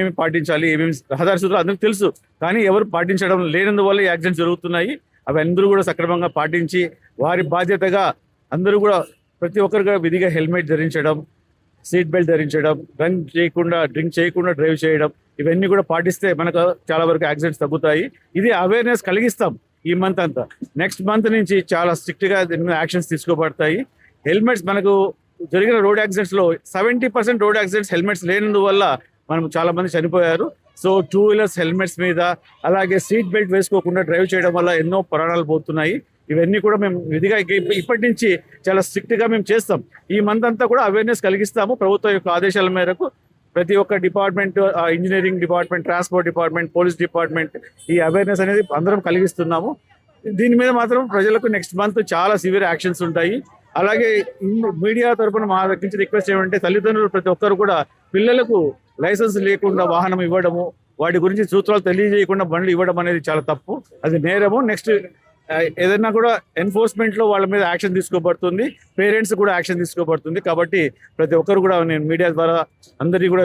ఏమి పాటించాలి, ఏమేమి రహదారి సూత్రాలు అందరికీ తెలుసు. కానీ ఎవరు పాటించడం లేనందువల్ల ఈ యాక్సిడెంట్స్ జరుగుతున్నాయి. అవి అందరూ కూడా సక్రమంగా పాటించి వారి బాధ్యతగా అందరూ కూడా ప్రతి ఒక్కరు కూడా విధిగా హెల్మెట్ ధరించడం, సీట్ బెల్ట్ ధరించడం, డ్రింక్ చేయకుండా డ్రైవ్ చేయడం, ఇవన్నీ కూడా పాటిస్తే మనకు చాలా వరకు యాక్సిడెంట్స్ తగ్గుతాయి. ఇది అవేర్నెస్ కలిగిస్తాం ఈ మంత్ అంతా. నెక్స్ట్ మంత్ నుంచి చాలా స్ట్రిక్ట్గా దీని మీద యాక్షన్స్ తీసుకోబడతాయి. హెల్మెట్స్ మనకు జరిగిన రోడ్ యాక్సిడెంట్స్లో 70% రోడ్ యాక్సిడెంట్స్ హెల్మెట్స్ లేనందువల్ల మనం చాలా మంది చనిపోయారు. సో 2 వీలర్స్ హెల్మెట్స్ మీద, అలాగే సీట్ బెల్ట్ వేసుకోకుండా డ్రైవ్ చేయడం వల్ల ఎన్నో ప్రాణాలు పోతున్నాయి. ఇవన్నీ కూడా మేము విధిగా ఇప్పటి నుంచి చాలా స్ట్రిక్ట్గా మేము చేస్తాం. ఈ మంత్ అంతా కూడా అవేర్నెస్ కలిగిస్తాము. ప్రభుత్వం యొక్క ఆదేశాల మేరకు ప్రతి ఒక్క department, engineering department, transport department, police department ఈ అవేర్నెస్ అనేది అందరం కలిగిస్తున్నాము. దీని మీద మాత్రం ప్రజలకు నెక్స్ట్ మంత్ చాలా సివియర్ యాక్షన్స్ ఉంటాయి. అలాగే మీడియా తరఫున మా దగ్గర నుంచి రిక్వెస్ట్ ఏమంటే, తల్లిదండ్రులు ప్రతి ఒక్కరు కూడా పిల్లలకు లైసెన్స్ లేకుండా వాహనం ఇవ్వడము, వాటి గురించి సూత్రాలు తెలియజేయకుండా బండ్లు ఇవ్వడం అనేది చాలా తప్పు, అది నేరము. నెక్స్ట్ ఏదైనా కూడా ఎన్ఫోర్స్మెంట్లో వాళ్ళ మీద యాక్షన్ తీసుకోబడుతుంది, పేరెంట్స్ కూడా యాక్షన్ తీసుకోబడుతుంది. కాబట్టి ప్రతి ఒక్కరు కూడా నేను మీడియా ద్వారా అందరికీ కూడా